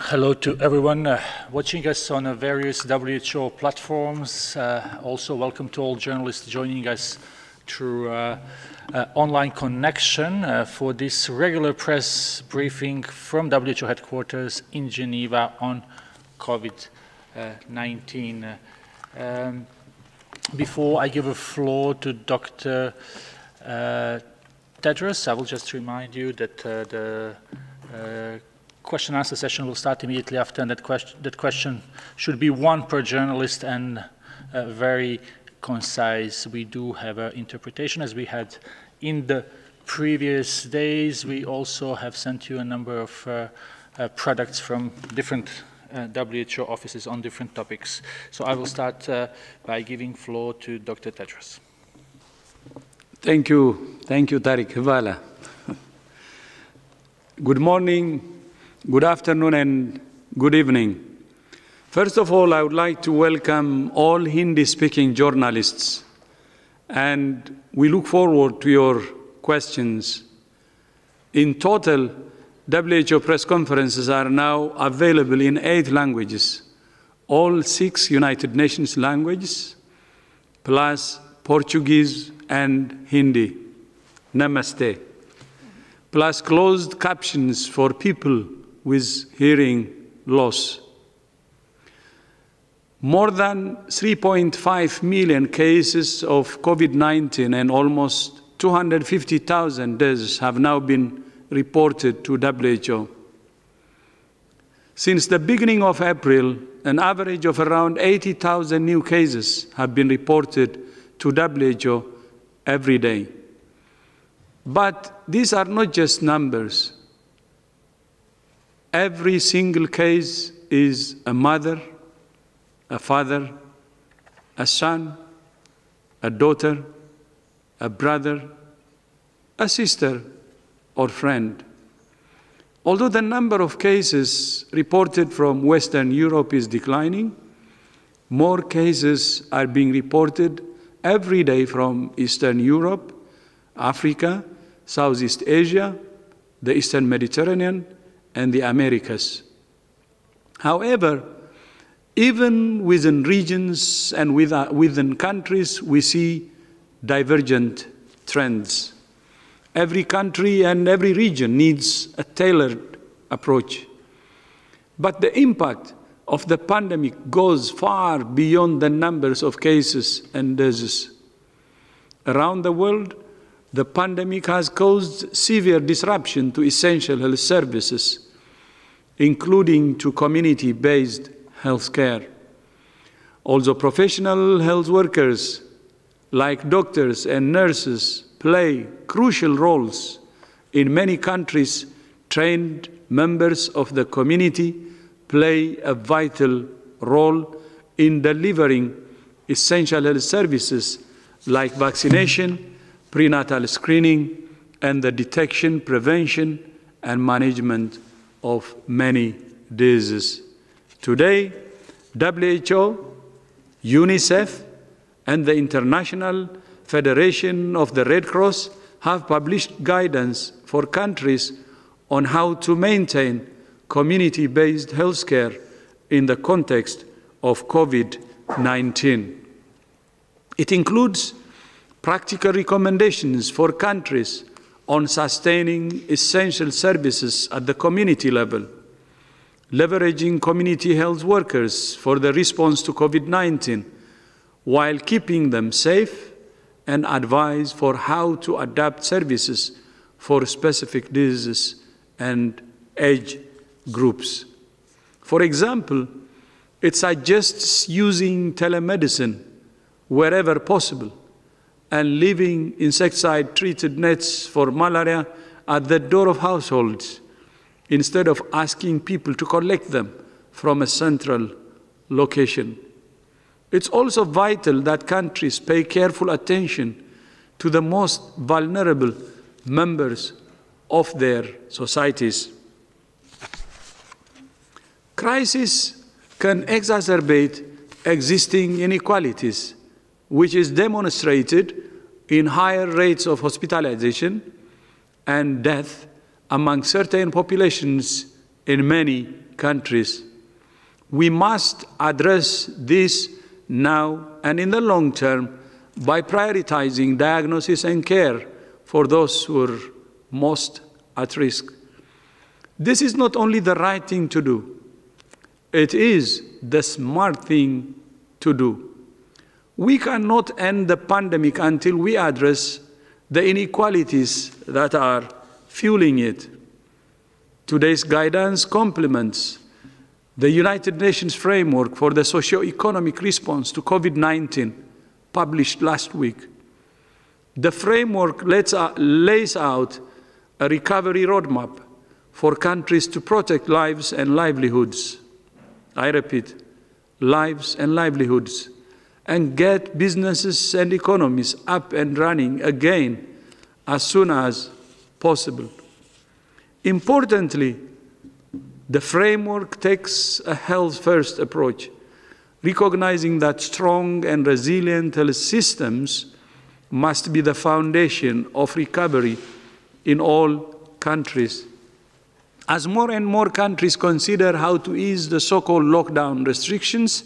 Hello to everyone watching us on various WHO platforms. Also welcome to all journalists joining us through online connection for this regular press briefing from WHO headquarters in Geneva on COVID-19. Before I give the floor to Dr. Tedros, I will just remind you that the question and answer session will start immediately after, and that question should be one per journalist and very concise. We do have an interpretation as we had in the previous days. We also have sent you a number of products from different WHO offices on different topics. So I will start by giving floor to Dr. Tedros. Thank you, Tariq Hvala. Good morning, good afternoon, and good evening. First of all, I would like to welcome all Hindi-speaking journalists, and we look forward to your questions. In total, WHO press conferences are now available in 8 languages, all 6 United Nations languages, plus Portuguese and Hindi. Namaste. Plus closed captions for people with hearing loss. More than 3.5 million cases of COVID-19 and almost 250,000 deaths have now been reported to WHO. Since the beginning of April, an average of around 80,000 new cases have been reported to WHO every day. But these are not just numbers. Every single case is a mother, a father, a son, a daughter, a brother, a sister, or friend. Although the number of cases reported from Western Europe is declining, more cases are being reported every day from Eastern Europe, Africa, Southeast Asia, the Eastern Mediterranean, and the Americas. However, even within regions and within countries, we see divergent trends. Every country and every region needs a tailored approach. But the impact of the pandemic goes far beyond the numbers of cases and deaths. Around the world, the pandemic has caused severe disruption to essential health services, including to community-based health care. Also, professional health workers, like doctors and nurses, play crucial roles. In many countries, trained members of the community play a vital role in delivering essential health services like vaccination, prenatal screening, and the detection, prevention, and management of many diseases. Today, WHO, UNICEF, and the International Federation of the Red Cross have published guidance for countries on how to maintain community-based healthcare in the context of COVID-19. It includes practical recommendations for countries on sustaining essential services at the community level, leveraging community health workers for the response to COVID-19 while keeping them safe, and advice for how to adapt services for specific diseases and age groups. For example, it suggests using telemedicine wherever possible and leaving insecticide-treated nets for malaria at the door of households instead of asking people to collect them from a central location. It's also vital that countries pay careful attention to the most vulnerable members of their societies. Crisis can exacerbate existing inequalities, which is demonstrated in higher rates of hospitalization and death among certain populations in many countries. We must address this now and in the long term by prioritizing diagnosis and care for those who are most at risk. This is not only the right thing to do, it is the smart thing to do. We cannot end the pandemic until we address the inequalities that are fueling it. Today's guidance complements the United Nations Framework for the Socio-Economic Response to COVID-19, published last week. The framework lays out a recovery roadmap for countries to protect lives and livelihoods. I repeat, lives and livelihoods, and get businesses and economies up and running again as soon as possible. Importantly, the framework takes a health-first approach, recognizing that strong and resilient health systems must be the foundation of recovery in all countries. As more and more countries consider how to ease the so-called lockdown restrictions,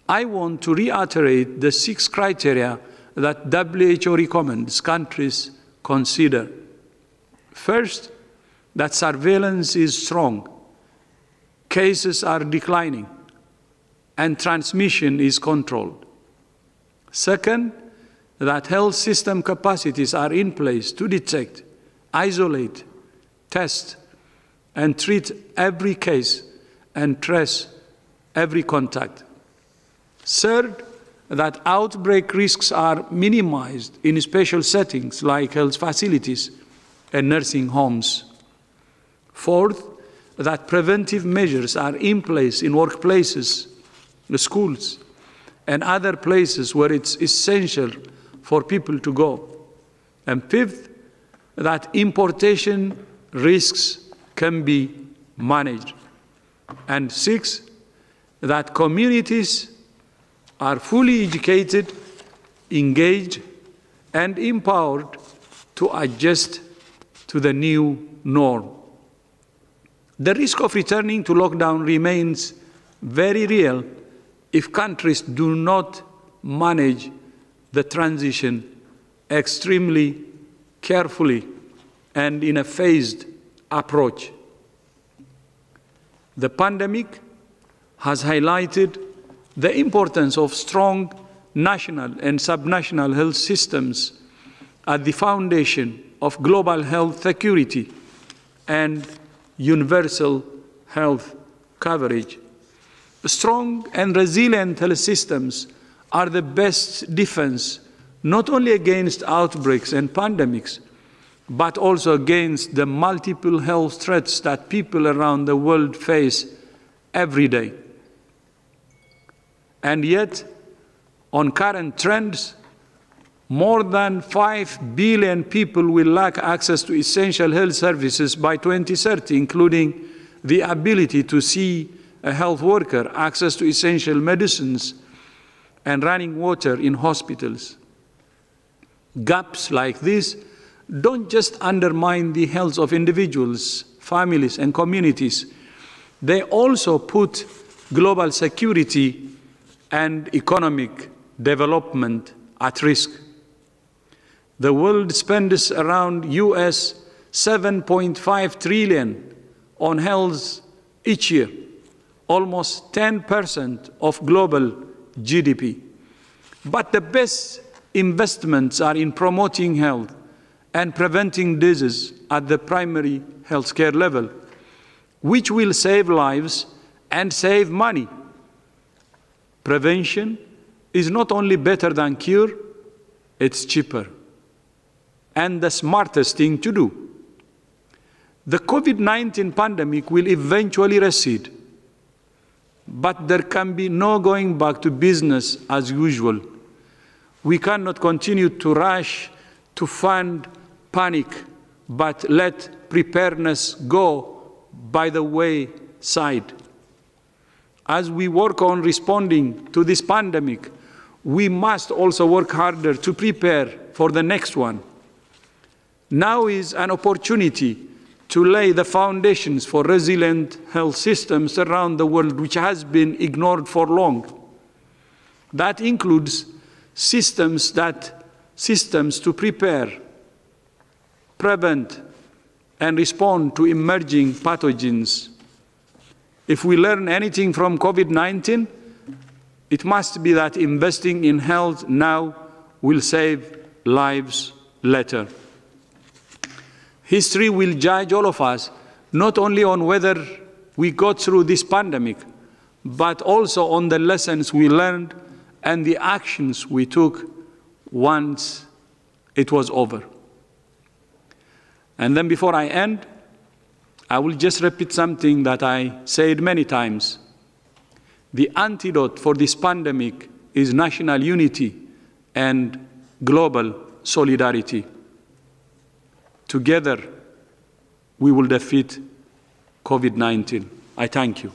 I want to reiterate the 6 criteria that WHO recommends countries consider. First, that surveillance is strong, cases are declining, and transmission is controlled. Second, that health system capacities are in place to detect, isolate, test, and treat every case and trace every contact. Third, that outbreak risks are minimized in special settings like health facilities and nursing homes. Fourth, that preventive measures are in place in workplaces, the schools, and other places where it's essential for people to go. And fifth, that importation risks can be managed. And sixth, that communities are fully educated, engaged, and empowered to adjust to the new norm. The risk of returning to lockdown remains very real if countries do not manage the transition extremely carefully and in a phased approach. The pandemic has highlighted the importance of strong national and subnational health systems at the foundation of global health security and universal health coverage. Strong and resilient health systems are the best defense, not only against outbreaks and pandemics, but also against the multiple health threats that people around the world face every day. And yet, on current trends, more than 5 billion people will lack access to essential health services by 2030, including the ability to see a health worker, access to essential medicines, and running water in hospitals. Gaps like this don't just undermine the health of individuals, families, and communities. They also put global security and economic development at risk. The world spends around US $7.5 trillion on health each year, almost 10% of global GDP. But the best investments are in promoting health and preventing disease at the primary healthcare level, which will save lives and save money. Prevention is not only better than cure, it's cheaper and the smartest thing to do. The COVID-19 pandemic will eventually recede, but there can be no going back to business as usual. We cannot continue to rush to fund panic, but let preparedness go by the wayside. As we work on responding to this pandemic, we must also work harder to prepare for the next one. Now is an opportunity to lay the foundations for resilient health systems around the world, which has been ignored for long. That includes systems to prepare, prevent, and respond to emerging pathogens. If we learn anything from COVID-19, it must be that investing in health now will save lives later. History will judge all of us, not only on whether we got through this pandemic, but also on the lessons we learned and the actions we took once it was over. And then before I end, I will just repeat something that I said many times. The antidote for this pandemic is national unity and global solidarity. Together, we will defeat COVID-19. I thank you.